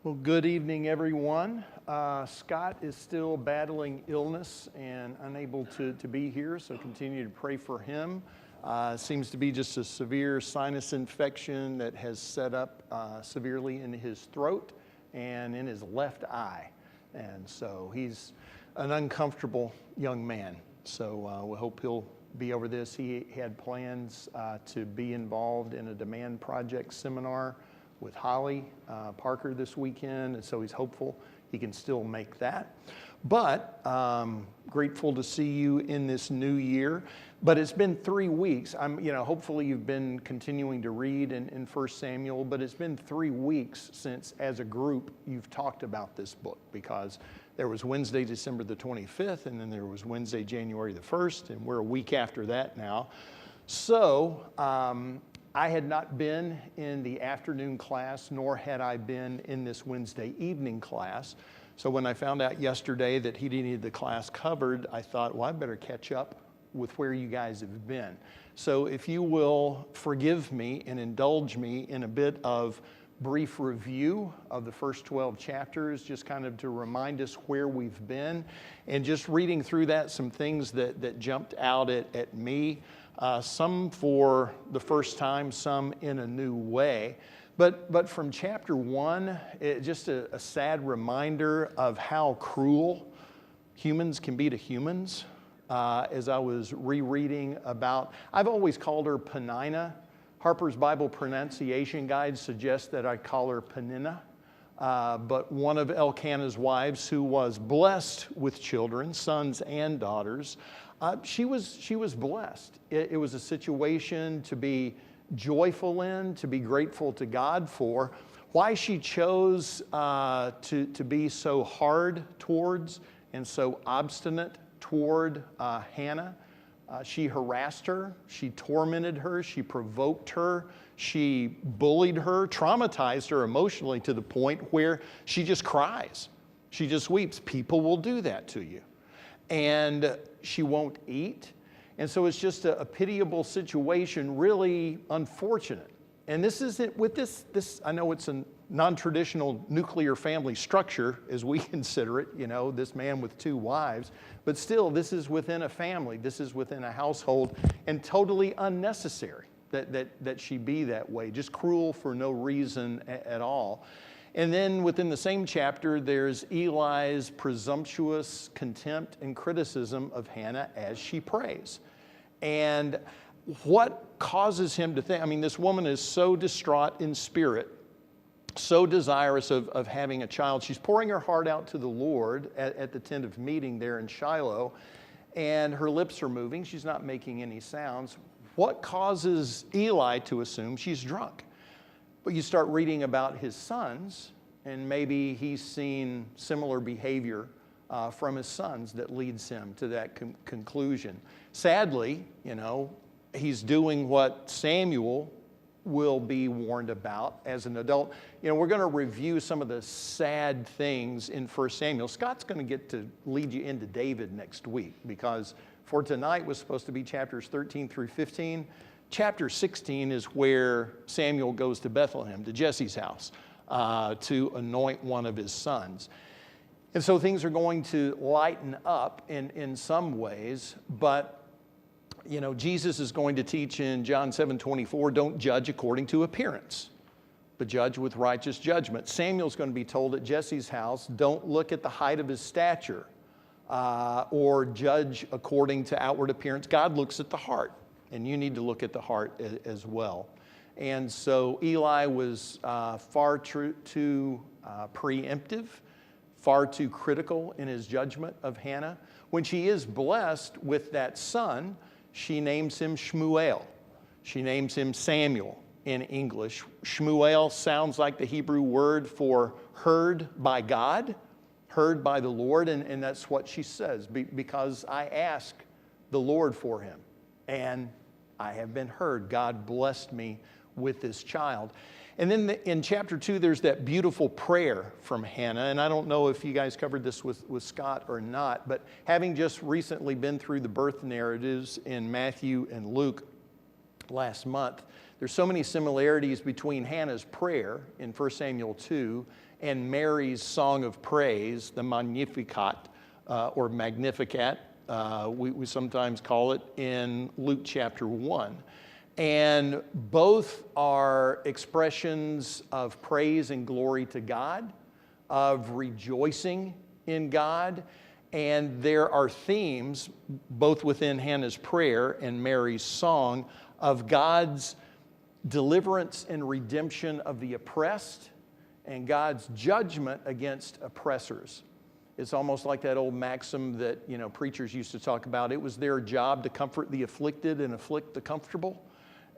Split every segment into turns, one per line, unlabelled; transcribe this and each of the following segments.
Well, good evening, everyone. Scott is still battling illness and unable to be here, so continue to pray for him. Seems to be just a severe sinus infection that has set up severely in his throat and in his left eye. And so he's an uncomfortable young man. So we hope he'll be over this. He had plans to be involved in a demand project seminar with Holly Parker this weekend, and so he's hopeful he can still make that. But grateful to see you in this new year. But it's been 3 weeks. Hopefully you've been continuing to read in 1 Samuel, but it's been 3 weeks since, as a group, you've talked about this book, because there was Wednesday, December the 25th, and then there was Wednesday, January the 1st, and we're a week after that now. So I had not been in the afternoon class, nor had I been in this Wednesday evening class. So when I found out yesterday that he needed the class covered, I thought, well, I better catch up with where you guys have been. So if you will forgive me and indulge me in a bit of brief review of the first 12 chapters, just kind of to remind us where we've been, and just reading through that, some things that jumped out at me. Some for the first time, some in a new way. But from chapter 1, just a sad reminder of how cruel humans can be to humans. As I was rereading about, I've always called her Penina. Harper's Bible Pronunciation Guide suggests that I call her Penina. But one of Elkanah's wives, who was blessed with children, sons and daughters, she was blessed. It was a situation to be joyful in, to be grateful to God for. Why she chose to be so hard towards and so obstinate toward Hannah. She harassed her, she tormented her, she provoked her, she bullied her, traumatized her emotionally to the point where she just cries. She just weeps. People will do that to you. And she won't eat. And so it's just a pitiable situation, really unfortunate. And this isn't with this, I know it's a non-traditional nuclear family structure as we consider it, this man with 2 wives, but still this is within a family, this is within a household, and totally unnecessary that she be that way, just cruel for no reason at all. And then within the same chapter, there's Eli's presumptuous contempt and criticism of Hannah as she prays. And what causes him to think, this woman is so distraught in spirit, so desirous of having a child. She's pouring her heart out to the Lord at the tent of meeting there in Shiloh, and her lips are moving. She's not making any sounds. What causes Eli to assume she's drunk? But you start reading about his sons, and maybe he's seen similar behavior from his sons that leads him to that conclusion. Sadly, he's doing what Samuel will be warned about as an adult. We're going to review some of the sad things in 1 Samuel. Scott's going to get to lead you into David next week, because for tonight was supposed to be chapters 13 through 15. Chapter 16 is where Samuel goes to Bethlehem, to Jesse's house, to anoint one of his sons. And so things are going to lighten up in some ways, but Jesus is going to teach in John 7:24, don't judge according to appearance, but judge with righteous judgment. Samuel's going to be told at Jesse's house, don't look at the height of his stature or judge according to outward appearance. God looks at the heart, and you need to look at the heart as well. And so Eli was far too preemptive, far too critical in his judgment of Hannah. When she is blessed with that son, she names him Shmuel. She names him Samuel in English. Shmuel sounds like the Hebrew word for heard by God, heard by the Lord, and that's what she says, because I asked the Lord for him, and I have been heard. God blessed me with this child. And then in chapter 2, there's that beautiful prayer from Hannah. And I don't know if you guys covered this with Scott or not, but having just recently been through the birth narratives in Matthew and Luke last month, there's so many similarities between Hannah's prayer in 1 Samuel 2 and Mary's song of praise, the Magnificat, or Magnificat, we sometimes call it, in Luke chapter 1. And both are expressions of praise and glory to God, of rejoicing in God. And there are themes, both within Hannah's prayer and Mary's song, of God's deliverance and redemption of the oppressed and God's judgment against oppressors. It's almost like that old maxim that, preachers used to talk about. It was their job to comfort the afflicted and afflict the comfortable.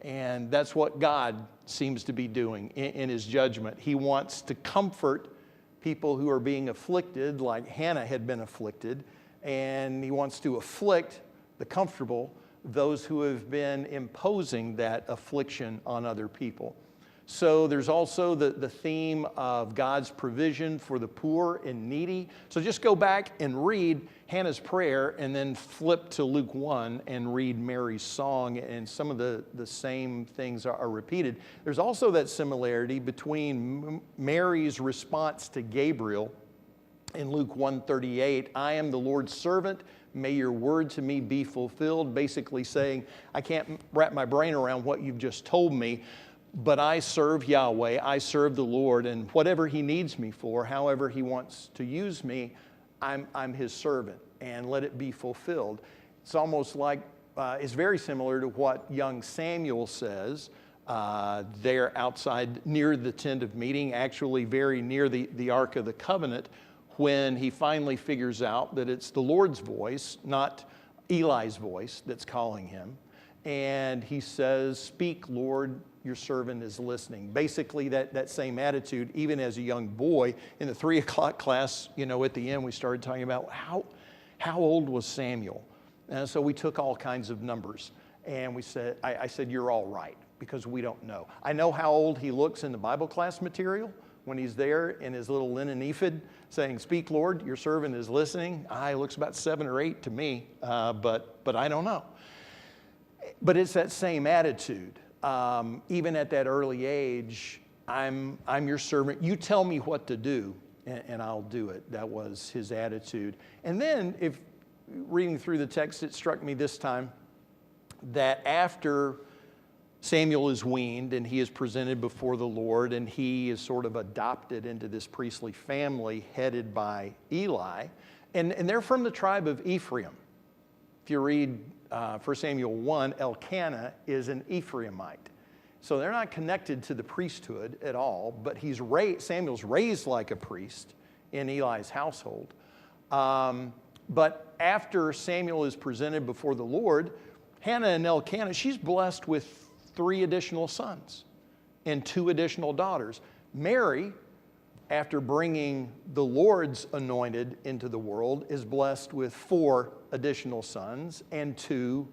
And that's what God seems to be doing in His judgment. He wants to comfort people who are being afflicted, like Hannah had been afflicted, and He wants to afflict the comfortable, those who have been imposing that affliction on other people. So there's also the theme of God's provision for the poor and needy. So just go back and read Hannah's prayer and then flip to Luke 1 and read Mary's song, and some of the same things are repeated. There's also that similarity between Mary's response to Gabriel in Luke 1:38, I am the Lord's servant, may your word to me be fulfilled, basically saying, I can't wrap my brain around what you've just told me, but I serve Yahweh, I serve the Lord, and whatever He needs me for, however He wants to use me, I'm His servant, and let it be fulfilled. It's almost like, it's very similar to what young Samuel says there outside near the tent of meeting, actually very near the Ark of the Covenant, when he finally figures out that it's the Lord's voice, not Eli's voice, that's calling him. And he says, speak, Lord, your servant is listening. Basically, that same attitude, even as a young boy. In the 3 o'clock class, at the end, we started talking about how old was Samuel? And so we took all kinds of numbers. And I said, you're all right, because we don't know. I know how old he looks in the Bible class material when he's there in his little linen ephod saying, speak, Lord, your servant is listening. He looks about 7 or 8 to me, but I don't know. But it's that same attitude. Even at that early age, I'm your servant. You tell me what to do, and I'll do it. That was his attitude. And then, if reading through the text, it struck me this time that after Samuel is weaned and he is presented before the Lord and he is sort of adopted into this priestly family headed by Eli, and they're from the tribe of Ephraim. If you read 1 Samuel 1, Elkanah is an Ephraimite. So they're not connected to the priesthood at all, but Samuel's raised like a priest in Eli's household. But after Samuel is presented before the Lord, Hannah and Elkanah, she's blessed with 3 additional sons and 2 additional daughters. Mary, after bringing the Lord's anointed into the world, is blessed with 4 additional sons and 2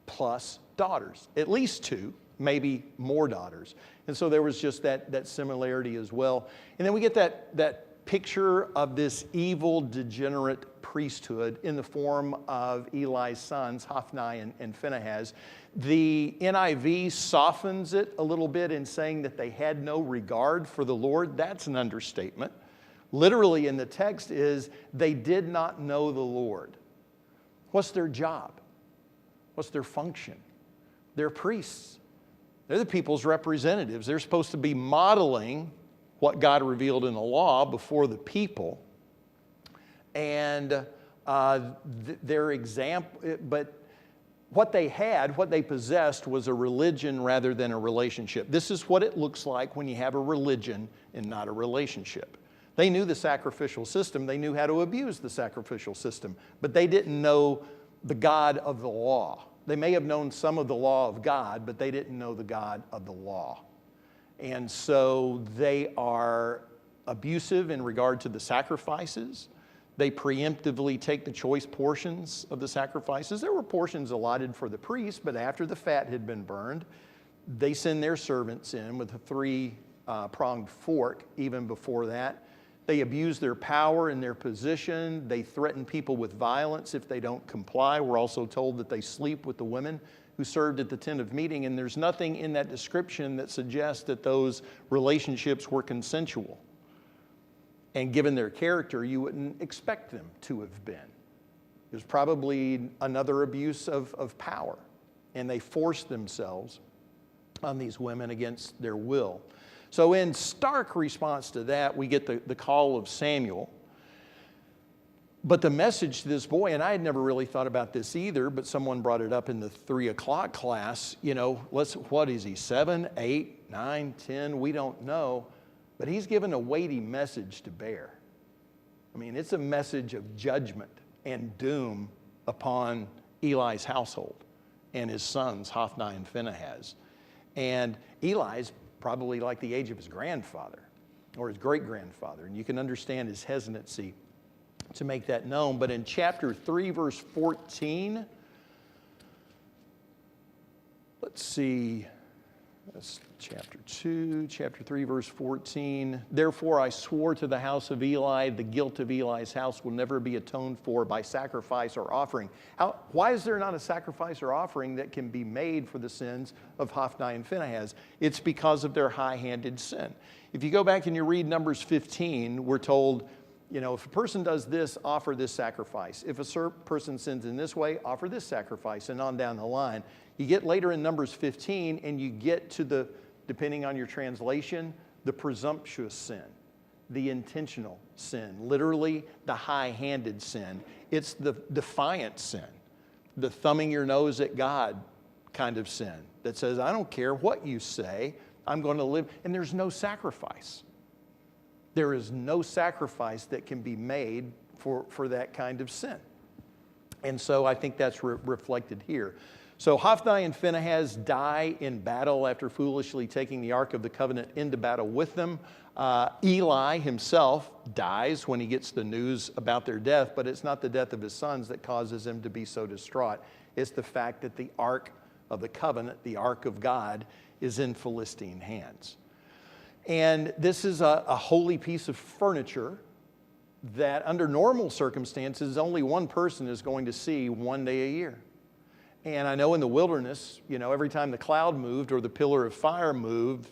plus daughters. At least 2, maybe more daughters. And so there was just that similarity as well. And then we get that picture of this evil, degenerate priesthood in the form of Eli's sons, Hophni and Phinehas. The NIV softens it a little bit in saying that they had no regard for the Lord. That's an understatement. Literally in the text is, they did not know the Lord. What's their job? What's their function? They're priests. They're the people's representatives. They're supposed to be modeling what God revealed in the law before the people. And their example, but what they possessed was a religion rather than a relationship. This is what it looks like when you have a religion and not a relationship. They knew the sacrificial system. They knew how to abuse the sacrificial system, but they didn't know the God of the law. They may have known some of the law of God, but they didn't know the God of the law. And so they are abusive in regard to the sacrifices. They preemptively take the choice portions of the sacrifices. There were portions allotted for the priests, but after the fat had been burned, they send their servants in with a 3-pronged fork even before that. They abuse their power and their position. They threaten people with violence if they don't comply. We're also told that they sleep with the women who served at the tent of meeting, and there's nothing in that description that suggests that those relationships were consensual. And given their character, you wouldn't expect them to have been. It was probably another abuse of power. And they forced themselves on these women against their will. So in stark response to that, we get the call of Samuel. But the message to this boy, and I had never really thought about this either, but someone brought it up in the 3 o'clock class, what is he, 7, 8, 9, 10? We don't know. But he's given a weighty message to bear. I mean, it's a message of judgment and doom upon Eli's household and his sons, Hophni and Phinehas. And Eli's probably like the age of his grandfather or his great-grandfather. And you can understand his hesitancy to make that known. But in chapter 3, verse 14, let's see, that's chapter 2, chapter 3, verse 14. Therefore I swore to the house of Eli, the guilt of Eli's house will never be atoned for by sacrifice or offering. Why is there not a sacrifice or offering that can be made for the sins of Hophni and Phinehas? It's because of their high-handed sin. If you go back and you read Numbers 15, we're told, if a person does this, offer this sacrifice. If a person sins in this way, offer this sacrifice, and on down the line. You get later in Numbers 15, and you get to depending on your translation, the presumptuous sin, the intentional sin, literally the high-handed sin. It's the defiant sin, the thumbing your nose at God kind of sin that says, I don't care what you say, I'm going to live, and there's no sacrifice. There is no sacrifice that can be made for that kind of sin. And so I think that's reflected here. So Hophni and Phinehas die in battle after foolishly taking the Ark of the Covenant into battle with them. Eli himself dies when he gets the news about their death, but it's not the death of his sons that causes him to be so distraught. It's the fact that the Ark of the Covenant, the Ark of God, is in Philistine hands. And this is a holy piece of furniture that under normal circumstances, only one person is going to see one day a year. And I know in the wilderness, every time the cloud moved or the pillar of fire moved,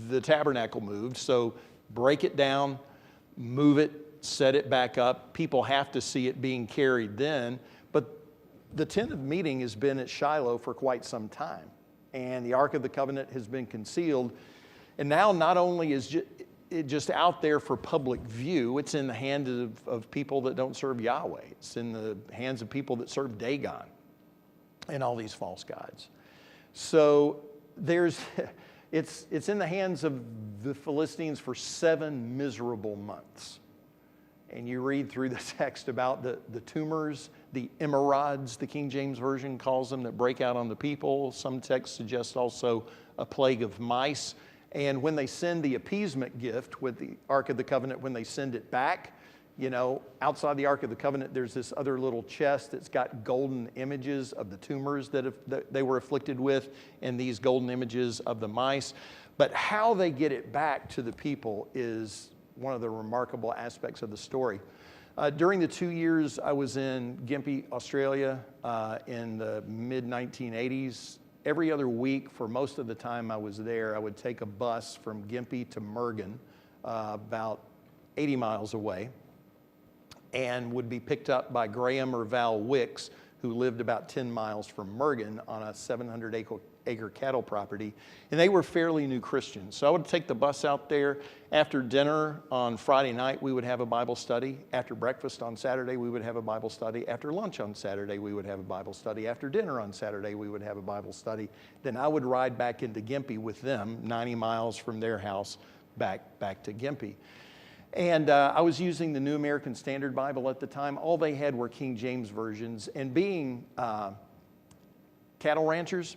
the tabernacle moved. So break it down, move it, set it back up. People have to see it being carried then. But the tent of meeting has been at Shiloh for quite some time. And the Ark of the Covenant has been concealed. And now not only is it just out there for public view, it's in the hands of people that don't serve Yahweh. It's in the hands of people that serve Dagon and all these false gods. So it's in the hands of the Philistines for 7 miserable months. And you read through the text about the tumors, the emerods, the King James Version calls them, that break out on the people. Some texts suggest also a plague of mice. And when they send the appeasement gift with the Ark of the Covenant, when they send it back, outside the Ark of the Covenant, there's this other little chest that's got golden images of the tumors that they were afflicted with, and these golden images of the mice. But how they get it back to the people is one of the remarkable aspects of the story. During the 2 years I was in Gympie, Australia, in the mid-1980s, every other week for most of the time I was there, I would take a bus from Gympie to Mergen, about 80 miles away, and would be picked up by Graham or Val Wicks, who lived about 10 miles from Mergen on a 700-acre cattle property. And they were fairly new Christians. So I would take the bus out there. After dinner on Friday night, we would have a Bible study. After breakfast on Saturday, we would have a Bible study. After lunch on Saturday, we would have a Bible study. After dinner on Saturday, we would have a Bible study. Then I would ride back into Gympie with them, 90 miles from their house, back to Gympie. And I was using the New American Standard Bible at the time. All they had were King James versions. And being cattle ranchers,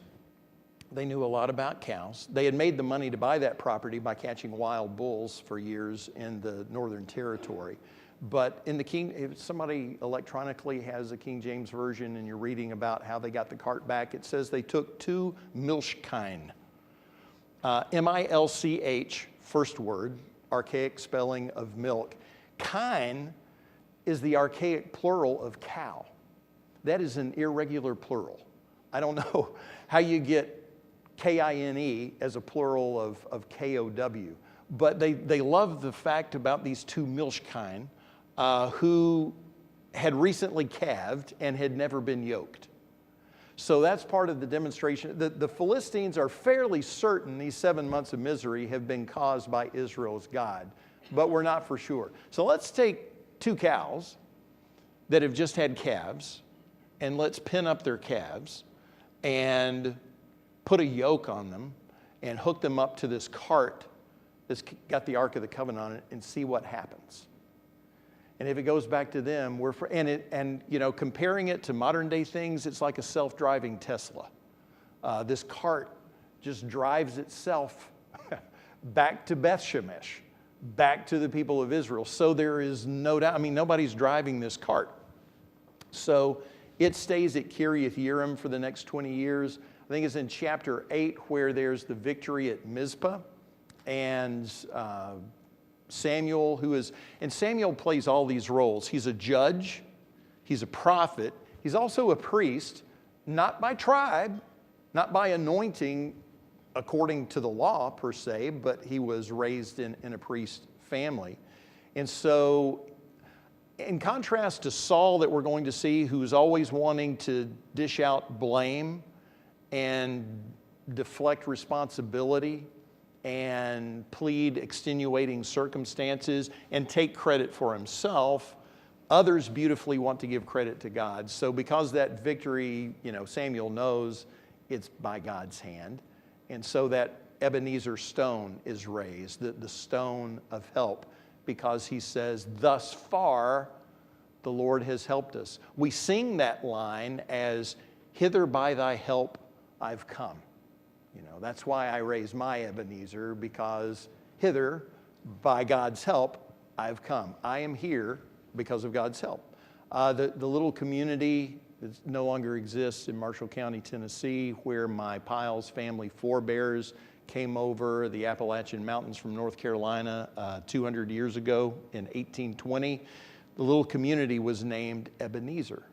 they knew a lot about cows. They had made the money to buy that property by catching wild bulls for years in the Northern Territory. But in if somebody electronically has a King James version and you're reading about how they got the cart back, it says they took 2 milchkine. M-I-L-C-H, first word, archaic spelling of milk. Kine is the archaic plural of cow. That is an irregular plural. I don't know how you get K-I-N-E as a plural of K-O-W. But they love the fact about these two Milchkine who had recently calved and had never been yoked. So that's part of the demonstration. The Philistines are fairly certain these 7 months of misery have been caused by Israel's God, but we're not for sure. So let's take two cows that have just had calves, and let's pin up their calves and put a yoke on them and hook them up to this cart that's got the Ark of the Covenant on it and see what happens. And if it goes back to them, comparing it to modern day things, it's like a self-driving Tesla. This cart just drives itself back to Beth Shemesh, back to the people of Israel. So there is no doubt, nobody's driving this cart. So it stays at Kiriath Yearim for the next 20 years. I think it's in chapter 8 where there's the victory at Mizpah. And Samuel Samuel plays all these roles. He's a judge, he's a prophet, he's also a priest, not by tribe, not by anointing according to the law per se, but he was raised in a priest family. And so, in contrast to Saul that we're going to see, who's always wanting to dish out blame and deflect responsibility and plead extenuating circumstances and take credit for himself, others beautifully want to give credit to God. So because that victory, Samuel knows it's by God's hand. And so that Ebenezer stone is raised, the stone of help, because he says, thus far, the Lord has helped us. We sing that line as, hither by thy help I've come. That's why I raise my Ebenezer, because hither, by God's help, I've come. I am here because of God's help. The little community that no longer exists in Marshall County, Tennessee, where my Pyles family forebears came over the Appalachian Mountains from North Carolina 200 years ago in 1820. The little community was named Ebenezer.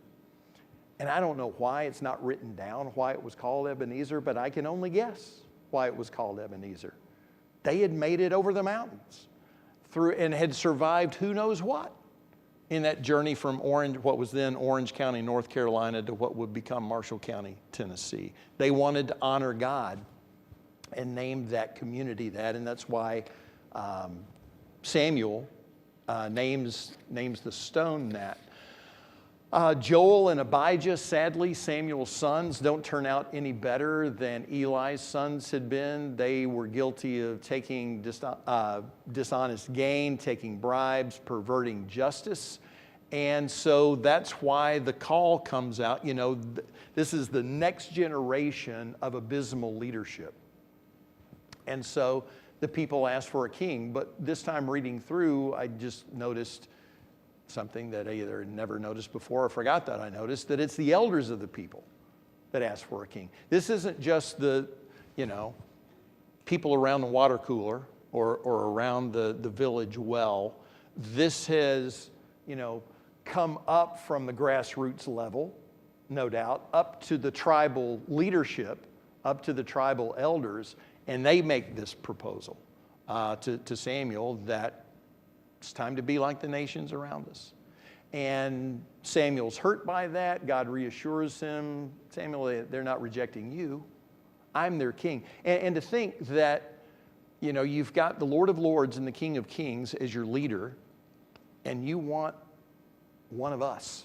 And I don't know why it's not written down, why it was called Ebenezer, but I can only guess why it was called Ebenezer. They had made it over the mountains and had survived who knows what in that journey from what was then Orange County, North Carolina, to what would become Marshall County, Tennessee. They wanted to honor God and named that community that, and that's why Samuel names the stone that. Joel and Abijah, sadly, Samuel's sons, don't turn out any better than Eli's sons had been. They were guilty of taking dishonest gain, taking bribes, perverting justice. And so that's why the call comes out. This is the next generation of abysmal leadership. And so the people asked for a king. But this time reading through, I just noticed something that I either never noticed before or forgot that I noticed, that it's the elders of the people that ask for a king. This isn't just the, people around the water cooler or around the village well. This has, come up from the grassroots level, no doubt, up to the tribal leadership, up to the tribal elders, and they make this proposal to Samuel that it's time to be like the nations around us. And Samuel's hurt by that. God reassures him, Samuel, they're not rejecting you. I'm their king. And to think that, you've got the Lord of Lords and the King of Kings as your leader, and you want one of us.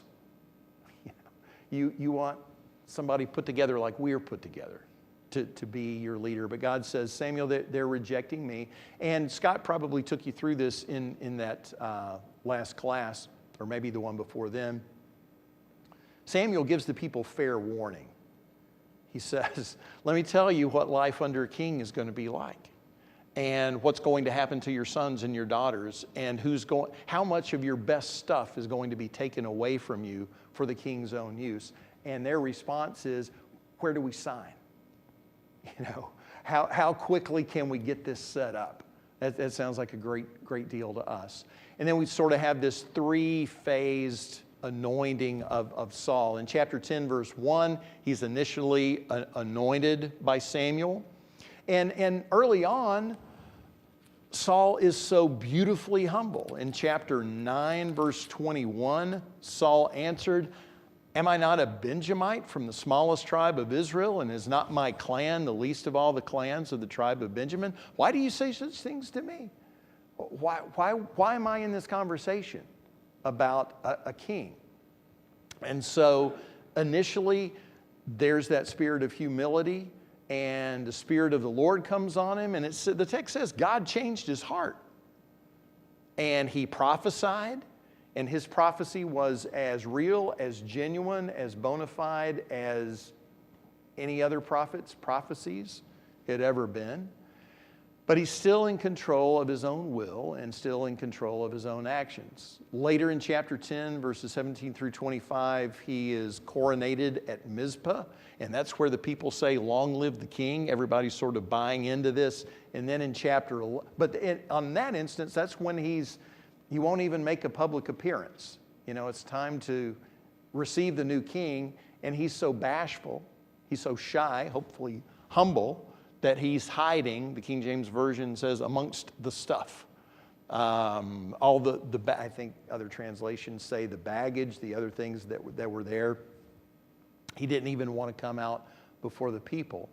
You want somebody put together like we're put together to be your leader. But God says, Samuel, they're rejecting me. And Scott probably took you through this in that last class, or maybe the one before then. Samuel gives the people fair warning. He says, let me tell you what life under a king is going to be like, and what's going to happen to your sons and your daughters, and how much of your best stuff is going to be taken away from you for the king's own use. And their response is, where do we sign? How quickly can we get this set up? That sounds like a great deal to us. And then we sort of have this three-phased anointing of Saul. In chapter 10, verse 1, he's initially anointed by Samuel. And early on, Saul is so beautifully humble. In chapter 9, verse 21, Saul answered, "Am I not a Benjamite from the smallest tribe of Israel, and is not my clan the least of all the clans of the tribe of Benjamin? Why do you say such things to me? Why am I in this conversation about a king?" And so initially, there's that spirit of humility, and the Spirit of the Lord comes on him, and the text says God changed his heart. And he prophesied, and his prophecy was as real, as genuine, as bona fide as any other prophet's prophecies had ever been. But he's still in control of his own will and still in control of his own actions. Later in chapter 10, verses 17 through 25, he is coronated at Mizpah, and that's where the people say, "Long live the king." Everybody's sort of buying into this. And then in chapter 11, on that instance, that's when he won't even make a public appearance. You know, it's time to receive the new king, and he's so bashful, he's so shy, hopefully humble, that he's hiding, the King James Version says, amongst the stuff. I think other translations say the baggage, the other things that were there. He didn't even want to come out before the people.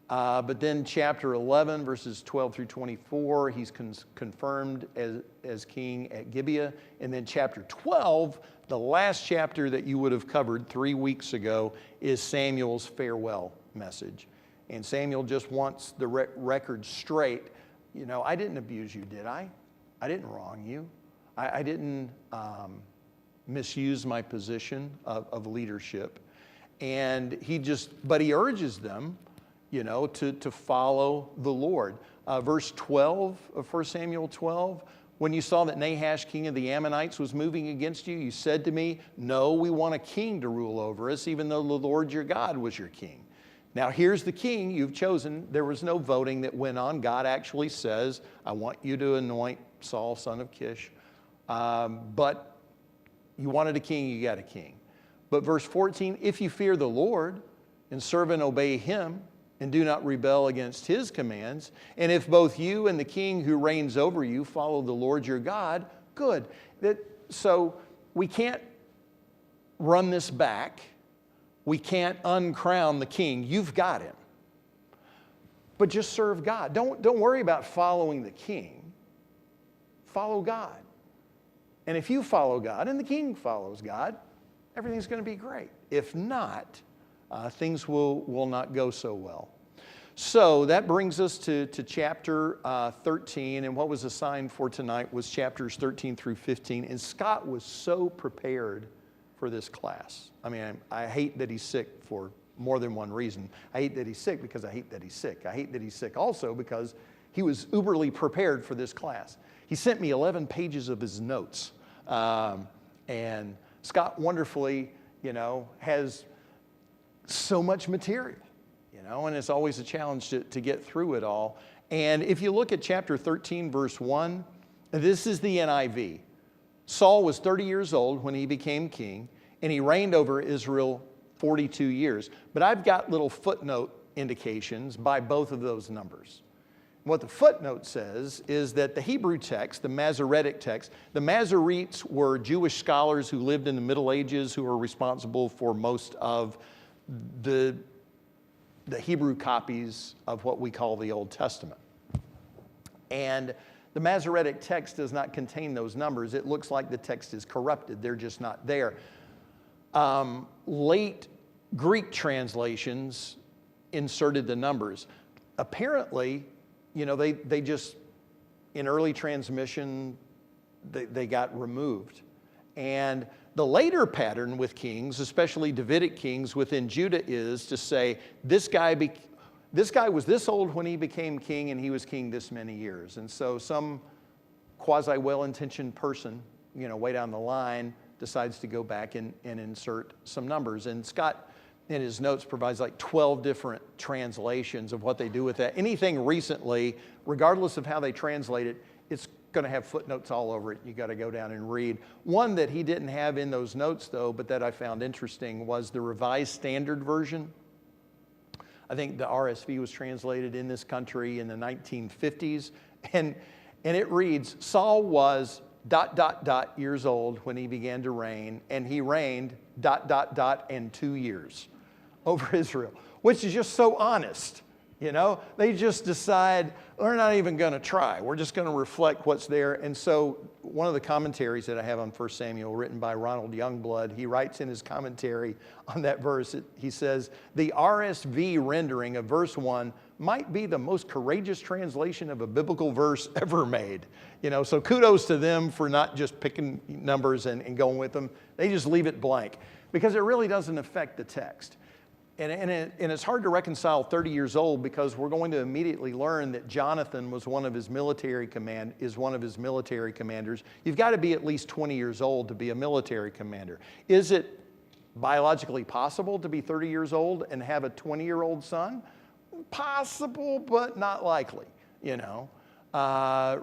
But then chapter 11, verses 12 through 24, he's confirmed as king at Gibeah. And then chapter 12, the last chapter that you would have covered 3 weeks ago, is Samuel's farewell message. And Samuel just wants the record straight. You know, I didn't abuse you, did I? I didn't wrong you. I didn't misuse my position of leadership. And but he urges them, you know, to follow the Lord. Verse 12 of 1 Samuel 12, "When you saw that Nahash, king of the Ammonites, was moving against you, you said to me, 'No, we want a king to rule over us, even though the Lord your God was your king.' Now here's the king you've chosen." There was no voting that went on. God actually says, "I want you to anoint Saul, son of Kish." But you wanted a king, you got a king. But verse 14, "If you fear the Lord and serve and obey him and do not rebel against his commands, and if both you and the king who reigns over you follow the Lord your God, good." So we can't run this back. We can't uncrown the king. You've got him. But just serve God. Don't worry about following the king. Follow God. And if you follow God and the king follows God, everything's going to be great. If not, things will not go so well. So that brings us to chapter 13. And what was assigned for tonight was chapters 13 through 15. And Scott was so prepared for this class. I mean, I hate that he's sick for more than one reason. I hate that he's sick because I hate that he's sick. I hate that he's sick also because he was uberly prepared for this class. He sent me 11 pages of his notes. And Scott wonderfully, you know, has so much material, you know, and it's always a challenge to get through it all. And if you look at chapter 13, verse 1, this is the NIV. "Saul was 30 years old when he became king, and he reigned over Israel 42 years. But I've got little footnote indications by both of those numbers. What the footnote says is that the Hebrew text, the Masoretic text, the Masoretes were Jewish scholars who lived in the Middle Ages who were responsible for most of the Hebrew copies of what we call the Old Testament. And the Masoretic text does not contain those numbers. It looks like the text is corrupted. They're just not there. Late Greek translations inserted the numbers. Apparently, you know, they just, in early transmission, they got removed. And the later pattern with kings, especially Davidic kings within Judah, is to say, this guy was this old when he became king, and he was king this many years. And so some quasi-well-intentioned person, you know, way down the line, decides to go back and insert some numbers. And Scott, in his notes, provides like 12 different translations of what they do with that. Anything recently, regardless of how they translate it, it's going to have footnotes all over it. You got to go down and read. One that he didn't have in those notes, though, but that I found interesting, was the Revised Standard Version. I think the RSV was translated in this country in the 1950s. And And it reads, Saul was ... years old when he began to reign, and he reigned ... and 2 years over Israel, which is just so honest. You know, they just decide, we're not even going to try. We're just going to reflect what's there. And so one of the commentaries that I have on 1 Samuel, written by Ronald Youngblood, he writes in his commentary on that verse, he says, the RSV rendering of verse 1 might be the most courageous translation of a biblical verse ever made. You know, so kudos to them for not just picking numbers and going with them. They just leave it blank because it really doesn't affect the text. And it's hard to reconcile 30 years old because we're going to immediately learn that Jonathan was one of his military commanders. You've got to be at least 20 years old to be a military commander. Is it biologically possible to be 30 years old and have a 20-year-old son? Possible, but not likely, you know.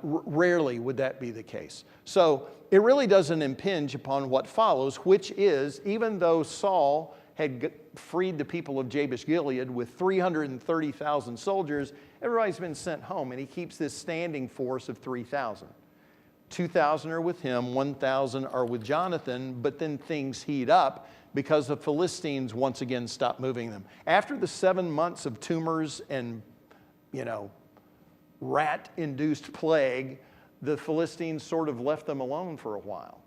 Rarely would that be the case. So it really doesn't impinge upon what follows, which is, even though Saul had freed the people of Jabesh Gilead with 330,000 soldiers, everybody's been sent home, and he keeps this standing force of 3,000. 2,000 are with him, 1,000 are with Jonathan, but then things heat up because the Philistines once again stop moving them. After the 7 months of tumors and, you know, rat-induced plague, the Philistines sort of left them alone for a while.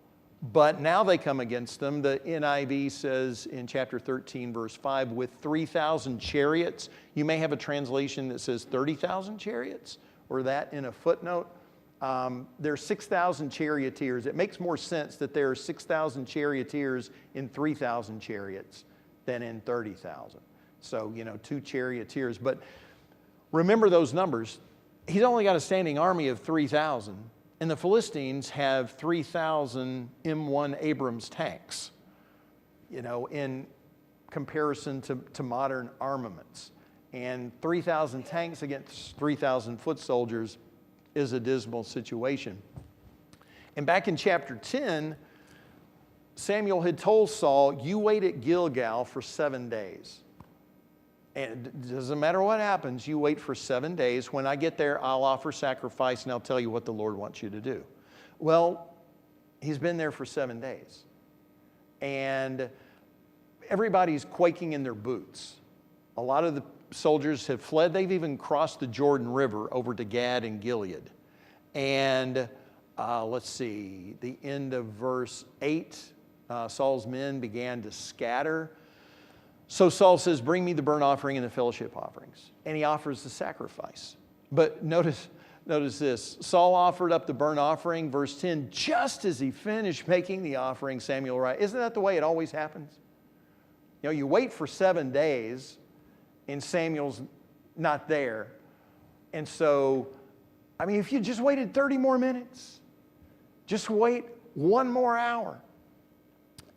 But now they come against them. The NIV says in chapter 13, verse 5, with 3,000 chariots. You may have a translation that says 30,000 chariots, or that in a footnote. There are 6,000 charioteers. It makes more sense that there are 6,000 charioteers in 3,000 chariots than in 30,000. So, you know, 2 charioteers. But remember those numbers. He's only got a standing army of 3,000. And the Philistines have 3,000 M1 Abrams tanks, you know, in comparison to modern armaments. And 3,000 tanks against 3,000 foot soldiers is a dismal situation. And back in chapter 10, Samuel had told Saul, you wait at Gilgal for 7 days. And it doesn't matter what happens, you wait for 7 days. When I get there, I'll offer sacrifice and I'll tell you what the Lord wants you to do. Well, he's been there for 7 days. And everybody's quaking in their boots. A lot of the soldiers have fled. They've even crossed the Jordan River over to Gad and Gilead. And let's see, the end of verse 8, Saul's men began to scatter. So Saul says, bring me the burnt offering and the fellowship offerings. And he offers the sacrifice. But notice this. Saul offered up the burnt offering, verse 10, just as he finished making the offering, Samuel writes, isn't that the way it always happens? You know, you wait for 7 days and Samuel's not there. And so, I mean, if you just waited 30 more minutes, just wait 1 more hour.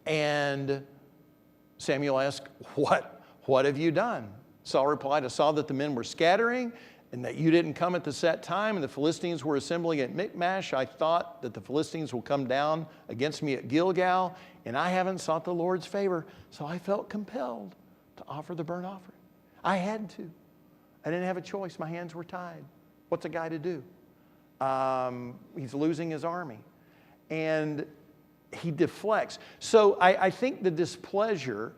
And Samuel asked, what have you done? Saul replied, I saw that the men were scattering and that you didn't come at the set time and the Philistines were assembling at Michmash. I thought that the Philistines will come down against me at Gilgal, and I haven't sought the Lord's favor. So I felt compelled to offer the burnt offering. I had to. I didn't have a choice. My hands were tied. What's a guy to do? He's losing his army. And he deflects. So I think the displeasure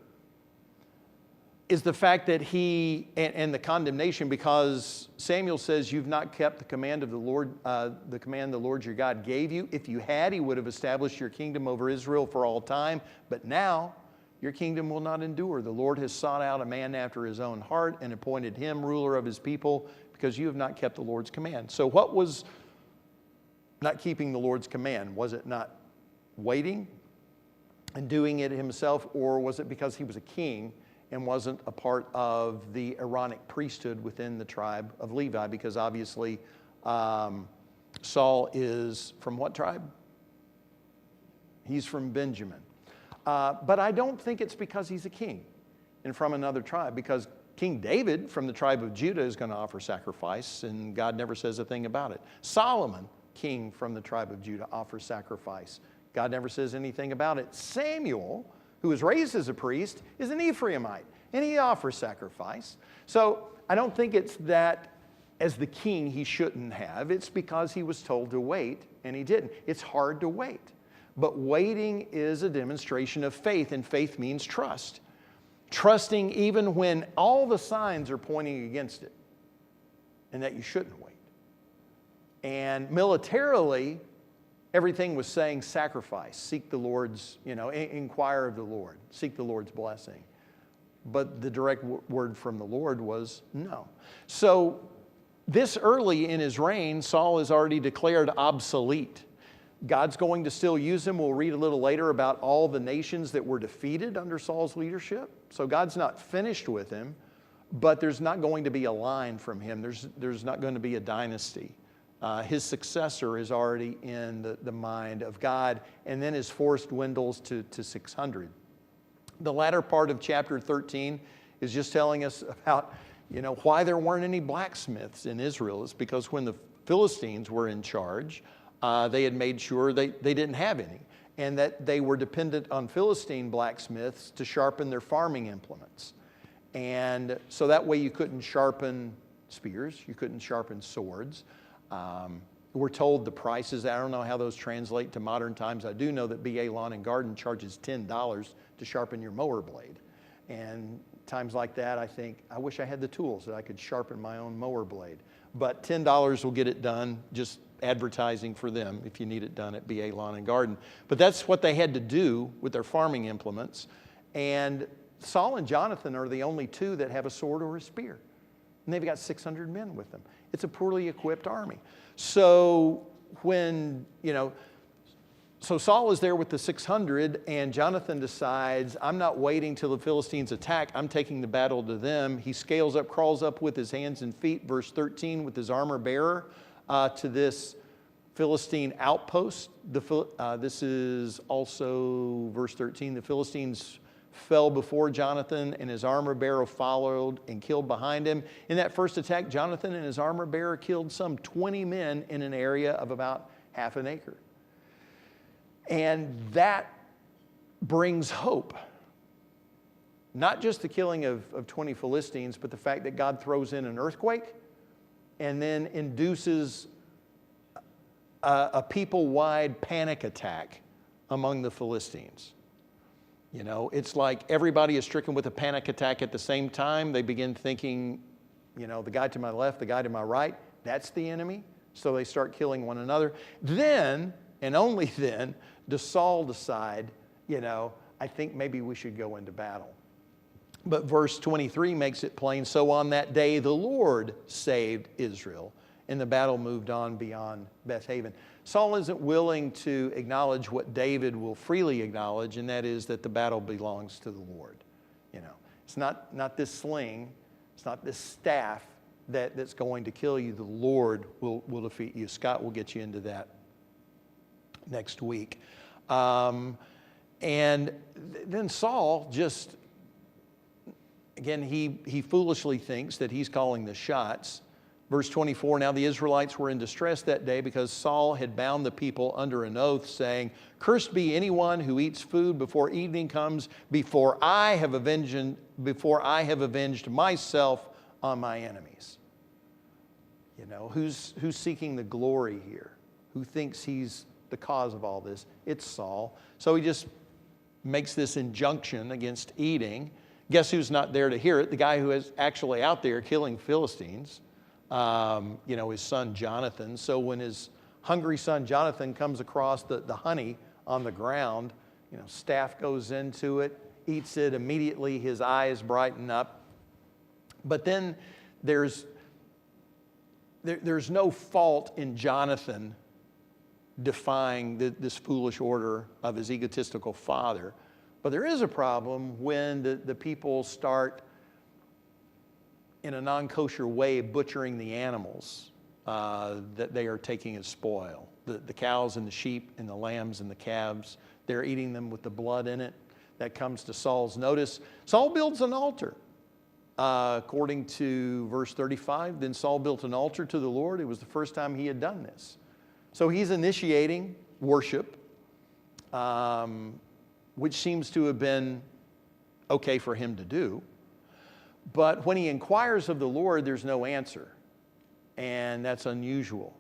is the fact that he, and the condemnation, because Samuel says, you've not kept the command of the Lord, the command the Lord your God gave you. If you had, he would have established your kingdom over Israel for all time. But now, your kingdom will not endure. The Lord has sought out a man after his own heart and appointed him ruler of his people because you have not kept the Lord's command. So what was not keeping the Lord's command? Was it not waiting and doing it himself, or was it because he was a king and wasn't a part of the Aaronic priesthood within the tribe of Levi? Because obviously Saul is from what tribe? He's from Benjamin. But I don't think it's because he's a king and from another tribe, because King David from the tribe of Judah is going to offer sacrifice, and God never says a thing about it. Solomon, king from the tribe of Judah, offers sacrifice. God never says anything about it. Samuel, who was raised as a priest, is an Ephraimite, and he offers sacrifice. So I don't think it's that as the king he shouldn't have. It's because he was told to wait, and he didn't. It's hard to wait. But waiting is a demonstration of faith, and faith means trust. Trusting even when all the signs are pointing against it, and that you shouldn't wait. And militarily, everything was saying sacrifice, seek the Lord's, inquire of the Lord, seek the Lord's blessing. But the direct word from the Lord was no. So this early in his reign, Saul is already declared obsolete. God's going to still use him. We'll read a little later about all the nations that were defeated under Saul's leadership. So God's not finished with him, but there's not going to be a line from him. There's not going to be a dynasty. His successor is already in the mind of God, and then his force dwindles to 600. The latter part of chapter 13 is just telling us about, why there weren't any blacksmiths in Israel. It's because when the Philistines were in charge, they had made sure they didn't have any, and that they were dependent on Philistine blacksmiths to sharpen their farming implements. And so that way you couldn't sharpen spears, you couldn't sharpen swords. We're told the prices, I don't know how those translate to modern times. I do know that BA Lawn and Garden charges $10 to sharpen your mower blade. And times like that, I think, I wish I had the tools that I could sharpen my own mower blade. But $10 will get it done, just advertising for them if you need it done at BA Lawn and Garden. But that's what they had to do with their farming implements. And Saul and Jonathan are the only two that have a sword or a spear. And they've got 600 men with them. It's a poorly equipped army. So so Saul is there with the 600, and Jonathan decides, I'm not waiting till the Philistines attack. I'm taking the battle to them. He scales up, crawls up with his hands and feet, verse 13, with his armor bearer to this Philistine outpost. This is also verse 13. The Philistines fell before Jonathan, and his armor bearer followed and killed behind him. In that first attack, Jonathan and his armor bearer killed some 20 men in an area of about half an acre. And that brings hope. Not just the killing of 20 Philistines, but the fact that God throws in an earthquake and then induces a people-wide panic attack among the Philistines. It's like everybody is stricken with a panic attack at the same time. They begin thinking, the guy to my left, the guy to my right, that's the enemy. So they start killing one another. Then, and only then, does Saul decide, I think maybe we should go into battle. But verse 23 makes it plain. So on that day, the Lord saved Israel, and the battle moved on beyond Bethaven. Saul isn't willing to acknowledge what David will freely acknowledge, and that is that the battle belongs to the Lord. It's not this sling, it's not this staff that's going to kill you. The Lord will defeat you. Scott will get you into that next week. And then Saul just, again, he foolishly thinks that he's calling the shots. Verse 24, now the Israelites were in distress that day because Saul had bound the people under an oath, saying, cursed be anyone who eats food before evening comes, before I have avenged myself on my enemies. Who's seeking the glory here? Who thinks he's the cause of all this? It's Saul. So he just makes this injunction against eating. Guess who's not there to hear it? The guy who is actually out there killing Philistines. His son Jonathan. So when his hungry son Jonathan comes across the honey on the ground, staff goes into it, eats it, immediately his eyes brighten up. But then there's no fault in Jonathan defying this foolish order of his egotistical father. But there is a problem when the people start in a non-kosher way butchering the animals that they are taking as spoil. The cows and the sheep and the lambs and the calves, they're eating them with the blood in it. That comes to Saul's notice. Saul builds an altar. According to verse 35, then Saul built an altar to the Lord. It was the first time he had done this. So he's initiating worship, which seems to have been okay for him to do. But when he inquires of the Lord, there's no answer. and that's unusual.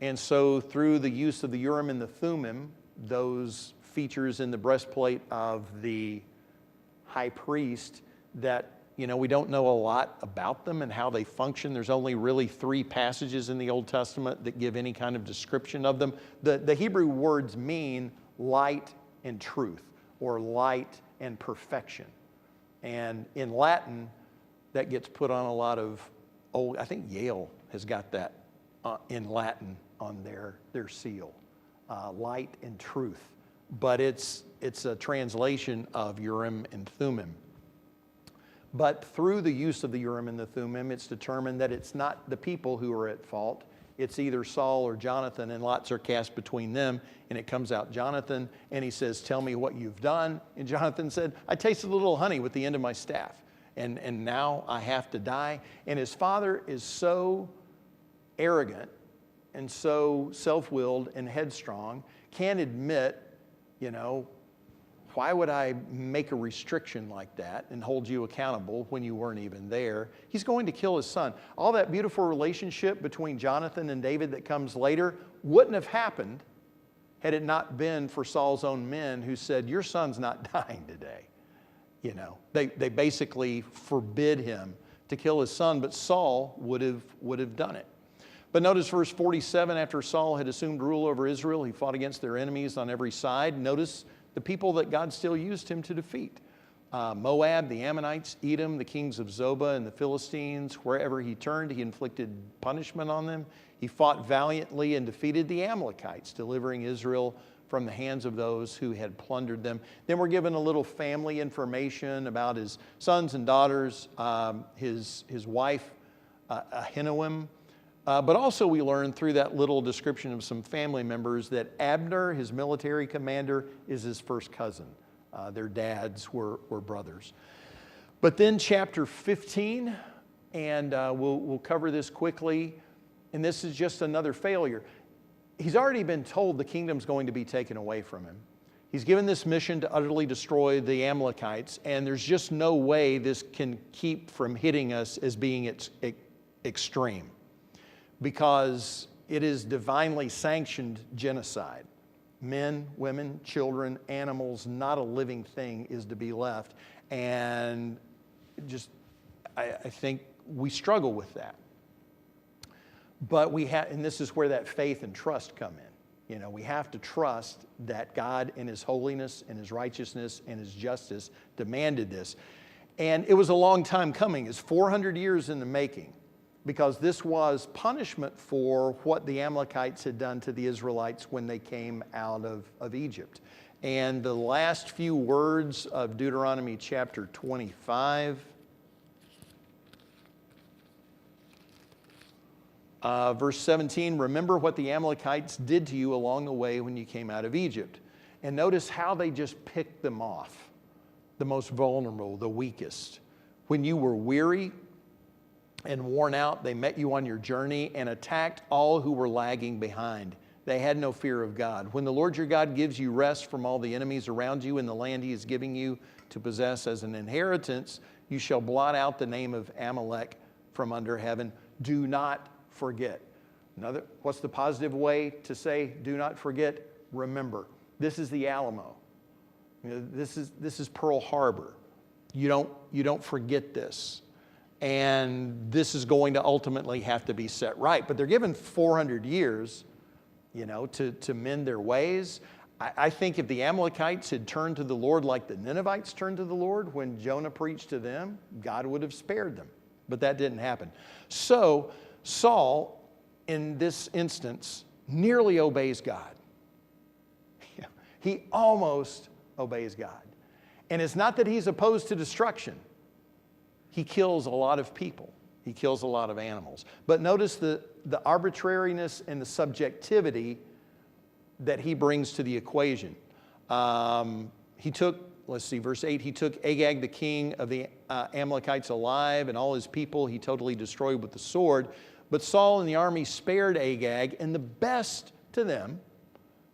And so through the use of the Urim and the Thummim, those features in the breastplate of the high priest that, we don't know a lot about them and how they function. There's only really 3 passages in the Old Testament that give any kind of description of them. The Hebrew words mean light and truth, or light and perfection. And in Latin, that gets put on a lot of old, I think Yale has got that in Latin on their seal, light and truth. But it's a translation of Urim and Thummim. But through the use of the Urim and the Thummim, it's determined that it's not the people who are at fault. It's either Saul or Jonathan, and lots are cast between them. And it comes out Jonathan, and he says, "Tell me what you've done." And Jonathan said, "I tasted a little honey with the end of my staff, and now I have to die." And his father is so arrogant and so self-willed and headstrong, can't admit, why would I make a restriction like that and hold you accountable when you weren't even there? He's going to kill his son. All that beautiful relationship between Jonathan and David that comes later wouldn't have happened had it not been for Saul's own men who said, "Your son's not dying today." They basically forbid him to kill his son, but Saul would have done it. But notice verse 47, after Saul had assumed rule over Israel, he fought against their enemies on every side. Notice the people that God still used him to defeat. Moab, the Ammonites, Edom, the kings of Zobah, and the Philistines. Wherever he turned, he inflicted punishment on them. He fought valiantly and defeated the Amalekites, delivering Israel from the hands of those who had plundered them. Then we're given a little family information about his sons and daughters, his wife, Ahinoam. But also we learn through that little description of some family members that Abner, his military commander, is his first cousin. Their dads were brothers. But then chapter 15, and we'll cover this quickly, and this is just another failure. He's already been told the kingdom's going to be taken away from him. He's given this mission to utterly destroy the Amalekites, and there's just no way this can keep from hitting us as being extreme, because it is divinely sanctioned genocide. Men, women, children, animals, not a living thing is to be left. And I think we struggle with that. But and this is where that faith and trust come in. We have to trust that God in his holiness and his righteousness and his justice demanded this. And it was a long time coming. It's 400 years in the making, because this was punishment for what the Amalekites had done to the Israelites when they came out of Egypt. And the last few words of Deuteronomy chapter 25, verse 17, "Remember what the Amalekites did to you along the way when you came out of Egypt." And notice how they just picked them off, the most vulnerable, the weakest. "When you were weary and worn out, they met you on your journey and attacked all who were lagging behind. They had no fear of God. When the Lord your God gives you rest from all the enemies around you in the land he is giving you to possess as an inheritance, you shall blot out the name of Amalek from under heaven. Do not forget." What's the positive way to say do not forget? Remember. This is the Alamo. This is Pearl Harbor. You don't forget this. And this is going to ultimately have to be set right. But they're given 400 years, to mend their ways. I think if the Amalekites had turned to the Lord like the Ninevites turned to the Lord when Jonah preached to them, God would have spared them. But that didn't happen. So Saul, in this instance, nearly obeys God. He almost obeys God. And it's not that he's opposed to destruction. He kills a lot of people. He kills a lot of animals. But notice the arbitrariness and the subjectivity that he brings to the equation. He took, let's see, verse 8, he took Agag, the king of the Amalekites, alive, and all his people he totally destroyed with the sword. But Saul and the army spared Agag, and the best to them,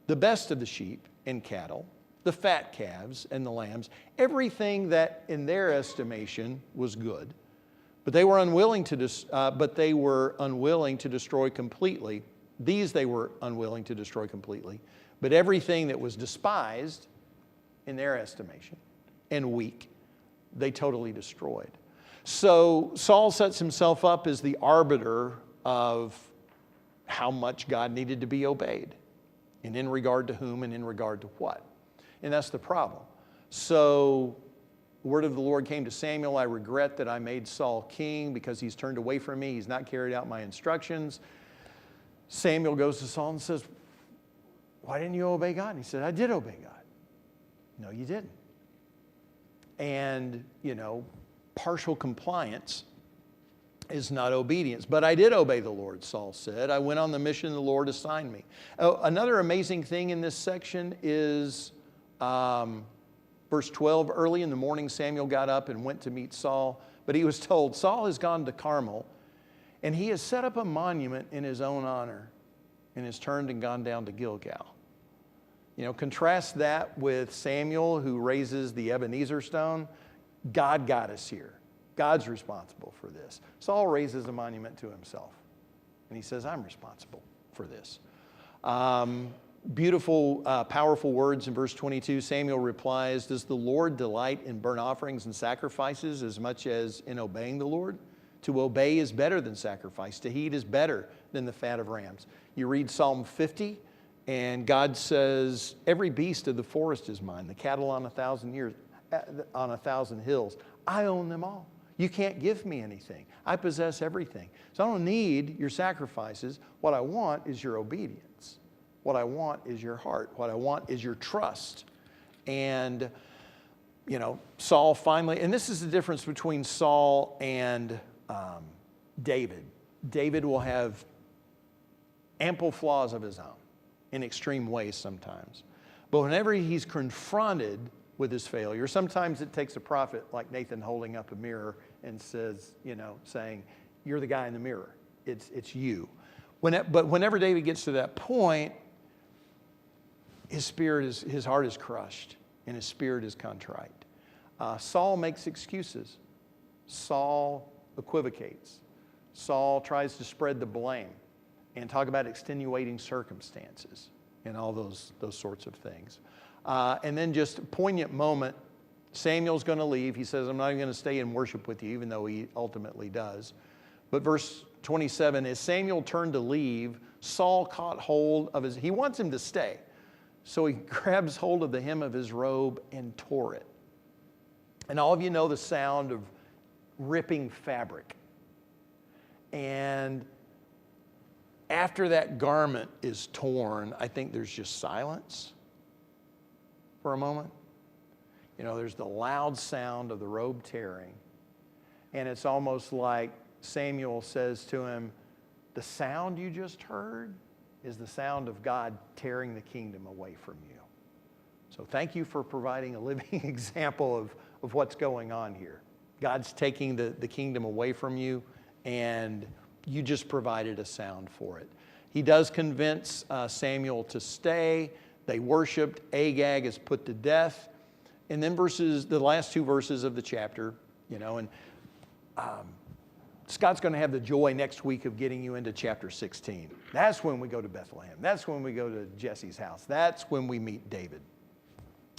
the best of the sheep and cattle, the fat calves and the lambs, everything that in their estimation was good. But they were unwilling to destroy completely. These they were unwilling to destroy completely. But everything that was despised in their estimation and weak, they totally destroyed. So Saul sets himself up as the arbiter of how much God needed to be obeyed, and in regard to whom and in regard to what. And that's the problem. So the word of the Lord came to Samuel, I regret that I made Saul king because he's turned away from me. He's not carried out my instructions. Samuel goes to Saul and says, why didn't you obey God? And he said, I did obey God. No, you didn't. And, partial compliance is not obedience. But I did obey the Lord, Saul said. I went on the mission the Lord assigned me. Oh, another amazing thing in this section is verse 12. Early in the morning, Samuel got up and went to meet Saul. But he was told, Saul has gone to Carmel, and he has set up a monument in his own honor and has turned and gone down to Gilgal. Contrast that with Samuel, who raises the Ebenezer stone. God got us here. God's responsible for this. Saul raises a monument to himself, and he says, I'm responsible for this. Beautiful, powerful words in verse 22. Samuel replies, does the Lord delight in burnt offerings and sacrifices as much as in obeying the Lord? To obey is better than sacrifice. To heed is better than the fat of rams. You read Psalm 50, and God says, every beast of the forest is mine, the cattle on 1,000 hills. I own them all. You can't give me anything. I possess everything. So I don't need your sacrifices. What I want is your obedience. What I want is your heart. What I want is your trust. And, Saul finally, and this is the difference between Saul and David. David will have ample flaws of his own in extreme ways sometimes. But whenever he's confronted with his failure, sometimes it takes a prophet like Nathan holding up a mirror and says, saying, you're the guy in the mirror. It's you. But whenever David gets to that point, his heart is crushed and his spirit is contrite. Saul makes excuses. Saul equivocates. Saul tries to spread the blame and talk about extenuating circumstances and all those sorts of things. And then just a poignant moment, Samuel's going to leave. He says, I'm not even going to stay and worship with you, even though he ultimately does. But verse 27, as Samuel turned to leave, Saul caught hold of he wants him to stay. So he grabs hold of the hem of his robe and tore it. And all of you know the sound of ripping fabric. And after that garment is torn, I think there's just silence for a moment. There's the loud sound of the robe tearing. And it's almost like Samuel says to him, the sound you just heard is the sound of God tearing the kingdom away from you. So thank you for providing a living example of what's going on here. God's taking the kingdom away from you, and you just provided a sound for it. He does convince Samuel to stay. They worshiped. Agag is put to death. And then the last two verses of the chapter, and Scott's going to have the joy next week of getting you into chapter 16. That's when we go to Bethlehem. That's when we go to Jesse's house. That's when we meet David.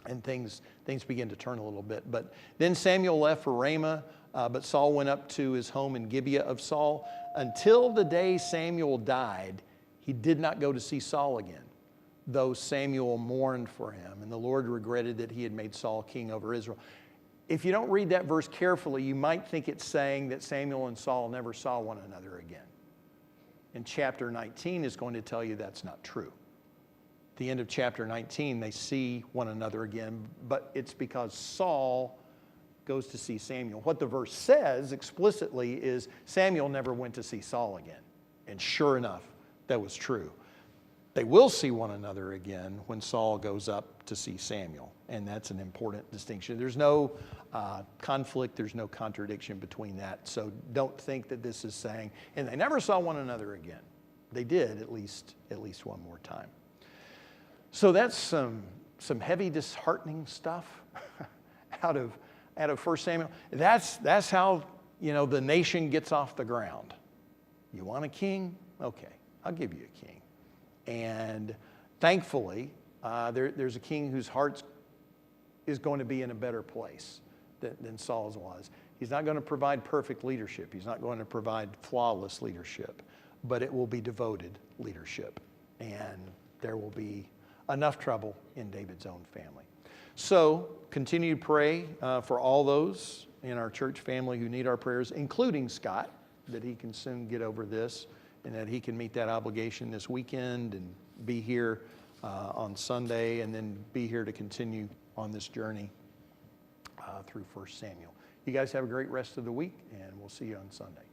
And things begin to turn a little bit. But then Samuel left for Ramah, but Saul went up to his home in Gibeah of Saul. Until the day Samuel died, he did not go to see Saul again, though Samuel mourned for him. And the Lord regretted that he had made Saul king over Israel. If you don't read that verse carefully, you might think it's saying that Samuel and Saul never saw one another again. And chapter 19 is going to tell you that's not true. At the end of chapter 19, they see one another again, but it's because Saul goes to see Samuel. What the verse says explicitly is Samuel never went to see Saul again. And sure enough, that was true. They will see one another again when Saul goes up to see Samuel. And that's an important distinction. There's no conflict. There's no contradiction between that. So don't think that this is saying, and they never saw one another again. They did at least one more time. So that's some heavy, disheartening stuff out of 1 Samuel. That's how the nation gets off the ground. You want a king? Okay, I'll give you a king. And thankfully, there's a king whose heart is going to be in a better place than Saul's was. He's not going to provide perfect leadership. He's not going to provide flawless leadership, but it will be devoted leadership. And there will be enough trouble in David's own family. So continue to pray for all those in our church family who need our prayers, including Scott, that he can soon get over this and that he can meet that obligation this weekend and be here on Sunday and then be here to continue on this journey through 1 Samuel. You guys have a great rest of the week, and we'll see you on Sunday.